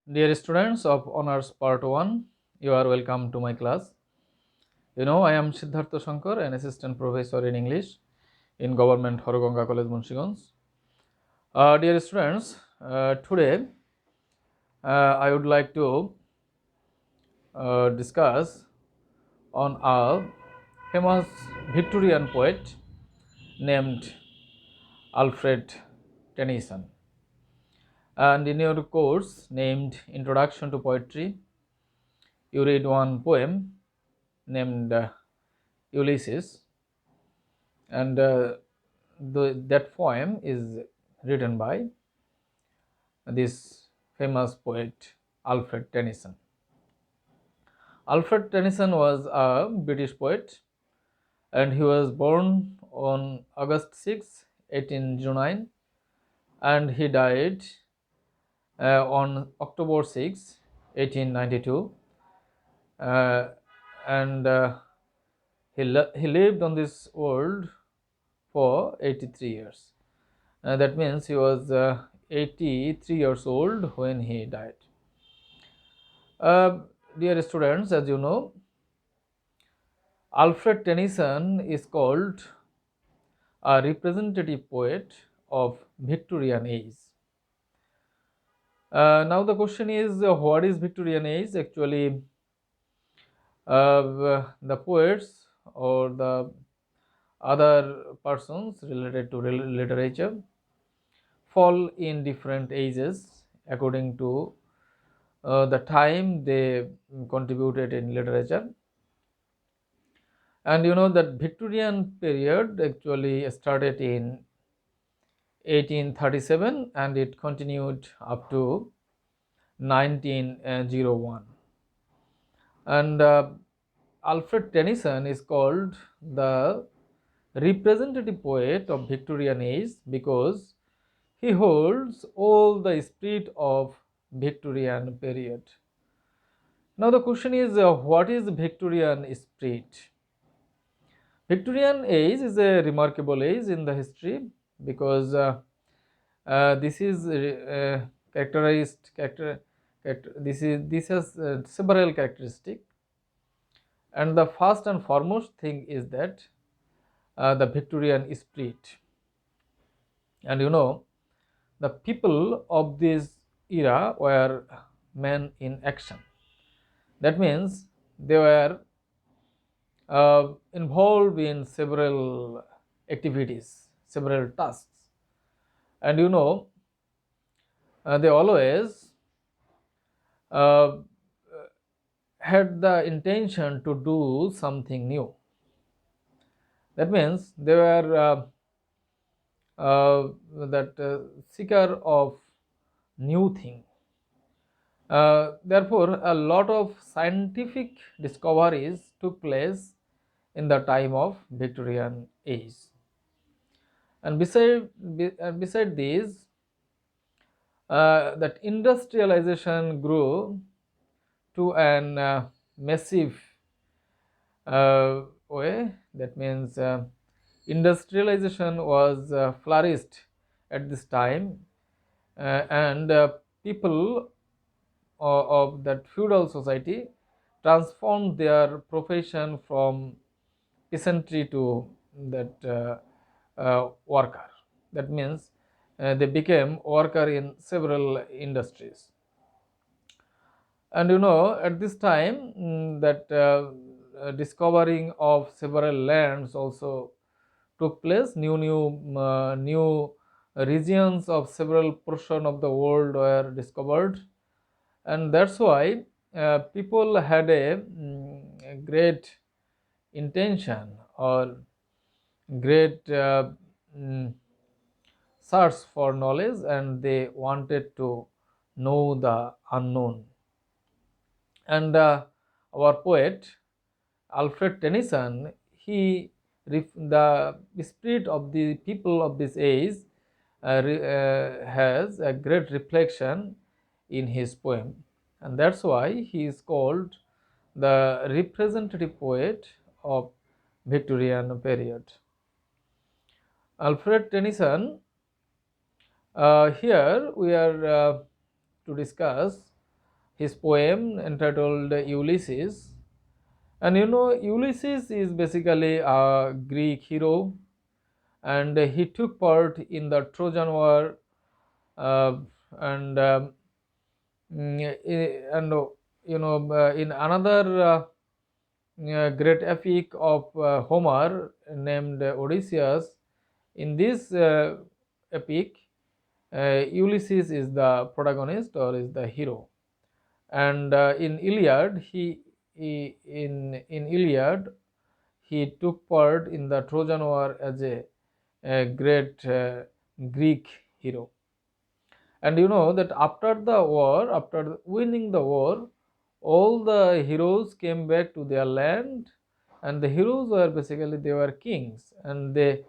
Dear students of Honors Part 1, you are welcome to my class. I am Siddhartha Shankar, an assistant professor in English in Government Horogonga College, Munshiganj. Dear students, today I would like to discuss on a famous Victorian poet named Alfred Tennyson. And in your course named Introduction to Poetry, you read one poem named Ulysses, and that poem is written by this famous poet Alfred Tennyson. Alfred Tennyson was a British poet, and he was born on August 6, 1809, and he died on October 6, 1892. Uh, and he lived on this world for 83 years. That means he was 83 years old when he died. Uh, Dear students, as you know, Alfred Tennyson is called a representative poet of Victorian age. Now the question is, what is Victorian age? Actually, the poets or the other persons related to literature fall in different ages according to the time they contributed in literature. And you know that Victorian period actually started in 1837 and it continued up to 1901. And Alfred Tennyson is called the representative poet of Victorian age because he holds all the spirit of Victorian period. Now the question is, what is Victorian spirit? Victorian age is a remarkable age in the history because this is characterized this has several characteristics, and the first and foremost thing is that the Victorian spirit. And you know, the people of this era were men in action. That means they were involved in several activities, several tasks, and you know, they always uh, had the intention to do something new. That means they were that seeker of new thing. Therefore, a lot of scientific discoveries took place in the time of Victorian age. And beside these, that industrialization grew to an massive way. That means industrialization was flourished at this time, and people of that feudal society transformed their profession from peasantry to that worker. That means they became worker in several industries. And you know, at this time, that discovering of several lands also took place. New regions of several portion of the world were discovered, and that's why people had a great intention or great search for knowledge, and they wanted to know the unknown. And our poet Alfred Tennyson, the spirit of the people of this age has a great reflection in his poem, and that's why he is called the representative poet of Victorian period. Alfred Tennyson, here we are to discuss his poem entitled Ulysses. And you know, Ulysses is basically a Greek hero, and he took part in the Trojan War, uh, and and in another great epic of Homer named Odysseus. In this epic, Ulysses is the protagonist or is the hero, and in Iliad, in Iliad he took part in the Trojan War as a great Greek hero. And you know that after the war, after winning the war, all the heroes came back to their land, and the heroes were basically they were kings, and they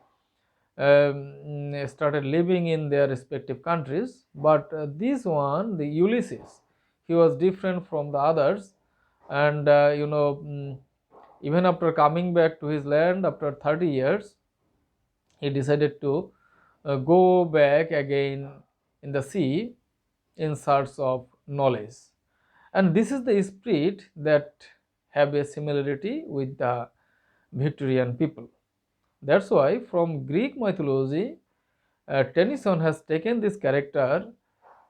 started living in their respective countries. But this one, the Ulysses, he was different from the others, and even after coming back to his land after 30 years, he decided to go back again in the sea in search of knowledge. And this is the spirit that have a similarity with the Victorian people. That's why from Greek mythology, Tennyson has taken this character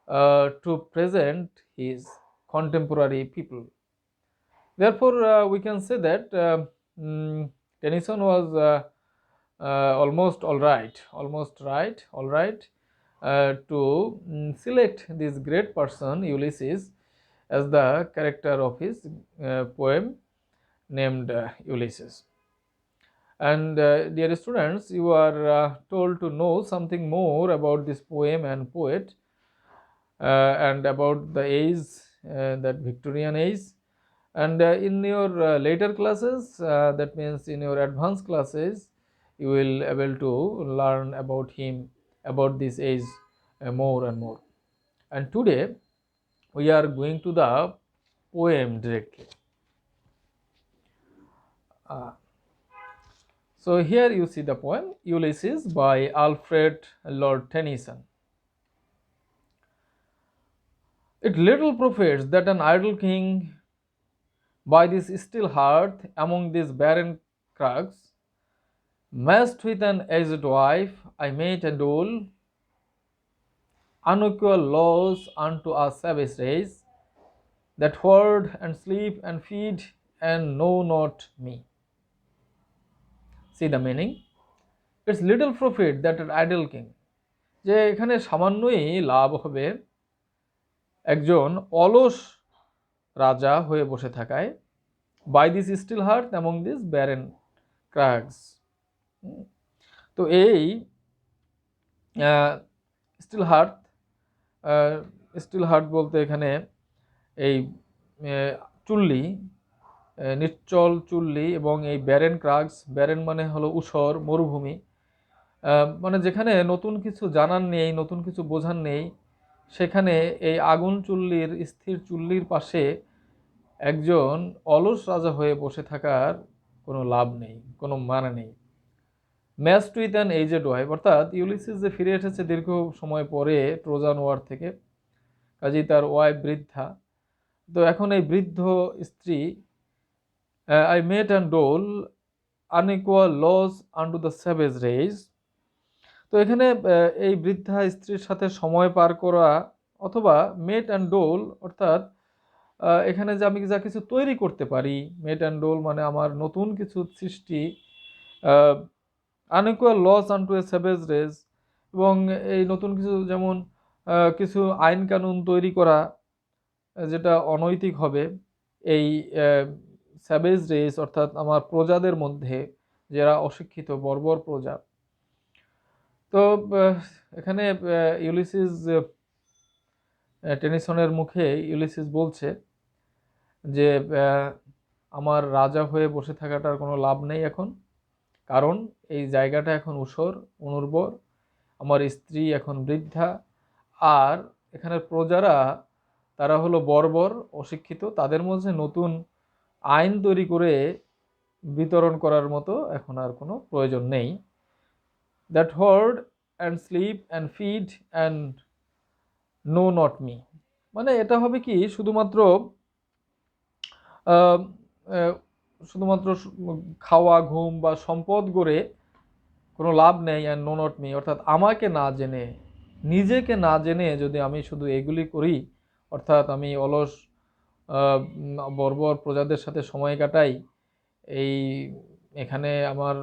to present his contemporary people. Therefore, we can say that Tennyson was almost all right to select this great person Ulysses as the character of his poem named Ulysses. And dear students, you are told to know something more about this poem and poet, and about the age, that Victorian age. And in your later classes, that means in your advanced classes, you will able to learn about him, about this age more and more. And today we are going to the poem directly. So here you see the poem Ulysses by Alfred Lord Tennyson. It little profits that an idle king by this still hearth among these barren crags, matched with an aged wife, I mate and dole, unequal laws unto a savage race, that hoard and sleep and feed and know not me. See the meaning? It's little profit that an idle king. যে এখানে সামান্যই লাভ হবে একজন অলস রাজা হয়ে বসে থাকায়, by this still hearth among these barren crags. তো এই স্টিল হার্থ, স্টিল হার্থ বলতে এখানে এই চুল্লি, নিশ্চল চুল্লি, এবং এই ব্যারেন ক্রাগস, ব্যারেন মানে হলো ঊষর, মরুভূমি, মানে যেখানে নতুন কিছু জানার নেই, নতুন কিছু বোঝার নেই, সেখানে এই আগুন চুল্লির, স্থির চুল্লির পাশে একজন অলস রাজা হয়ে বসে থাকার কোনো লাভ নেই, কোনো মানে নেই। Matched with an aged wife, অর্থাৎ ইউলিসিস যে ফিরে এসেছে দীর্ঘ সময় পরে ট্রোজান ওয়ার থেকে, কাজেই তার ওয়াইফ বৃদ্ধা। তো এখন এই বৃদ্ধ স্ত্রী, I mete and dole unequal laws unto the savage race. তো এখানে এই বৃদ্ধা স্ত্রীর সাথে সময় পার করা, অথবা মেট অ্যান্ড ডোল, অর্থাৎ এখানে যে আমি যা কিছু তৈরি করতে পারি, মেট অ্যান্ড ডোল মানে আমার নতুন কিছু সৃষ্টি, আনইকুয়াল লস আনটু এ স্যাভেজ রেজ, এবং এই নতুন কিছু যেমন কিছু আইন কানুন তৈরি করা যেটা অনৈতিক হবে এই স্যাভেজ রেস, অর্থাৎ আমার প্রজাদের মধ্যে যারা অশিক্ষিত বর্বর প্রজা। তো এখানে ইউলিসিস, টেনিসনের মুখে ইউলিসিস বলছে যে আমার রাজা হয়ে বসে থাকাটার কোনো লাভ নেই এখন, কারণ এই জায়গাটা এখন ঊষর, অনুর্বর, আমার স্ত্রী এখন বৃদ্ধা, আর এখানের প্রজারা তারা হলো বর্বর, অশিক্ষিত, তাদের মধ্যে নতুন আইন তৈরি করে বিতরণ করার মতো এখন আর কোনো প্রয়োজন নেই। That hoard and sleep and feed and know not me, মানে এটা হবে কি শুধুমাত্র আহ, আহ, শুধুমাত্র খাওয়া ঘুম বা সম্পদ গড়ে কোনো লাভ নেই, অ্যান্ড নো নট মি, অর্থাৎ আমাকে না জেনে, নিজেকে না জেনে যদি আমি শুধু এগুলি করি, অর্থাৎ আমি অলস বর্বর প্রজাদের সাথে সময় কাটাই, এই এখানে আমার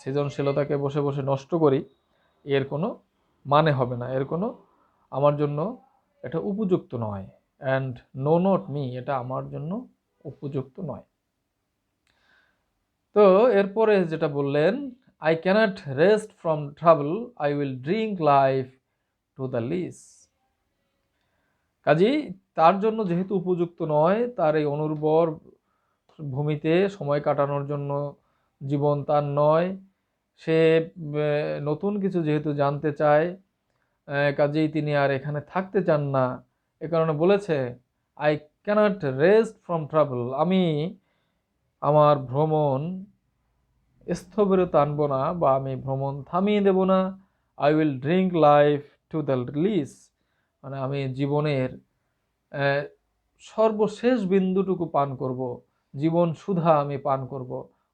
সৃজনশীলতাকে বসে বসে নষ্ট করি, এর কোনো মানে হবে না, এর কোনো আমার জন্য এটা উপযুক্ত নয়। অ্যান্ড নো নট মি, এটা আমার জন্য উপযুক্ত নয়। তো এরপরে যেটা বললেন, I cannot rest from travel, I will drink life to the lees. কাজেই তার জন্য যেহেতু উপযুক্ত নয়, তার এই অনুর্বর ভূমিতে সময় কাটানোর জন্য জীবন তার নয়, সে নতুন কিছু যেহেতু জানতে চায়, কাজেই তিনি আর এখানে থাকতে চান না। এ কারণে বলেছে I cannot rest from travel, আমি আমার ভ্রমণ স্থবিরতা আনবো না, বা আমি ভ্রমণ থামিয়ে দেব না। I will drink life to the lees, মানে আমি জীবনের সর্বশেষ বিন্দুটুকু পান করব, জীবন সুধা আমি পান করব,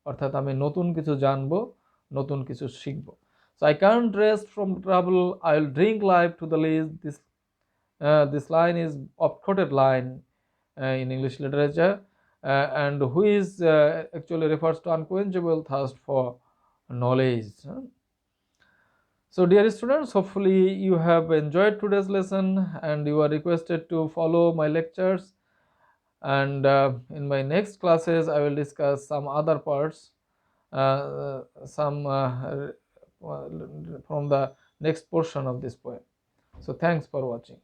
অর্থাৎ আমি নতুন কিছু জানবো, নতুন কিছু শিখব। So I can't rest from travel, I will drink life to the lees. This line is oft-quoted line in English literature, and which actually refers to unquenchable thirst for knowledge. So dear students, hopefully you have enjoyed today's lesson, and you are requested to follow my lectures, and in my next classes I will discuss some other parts, some from the next portion of this poem. So thanks for watching.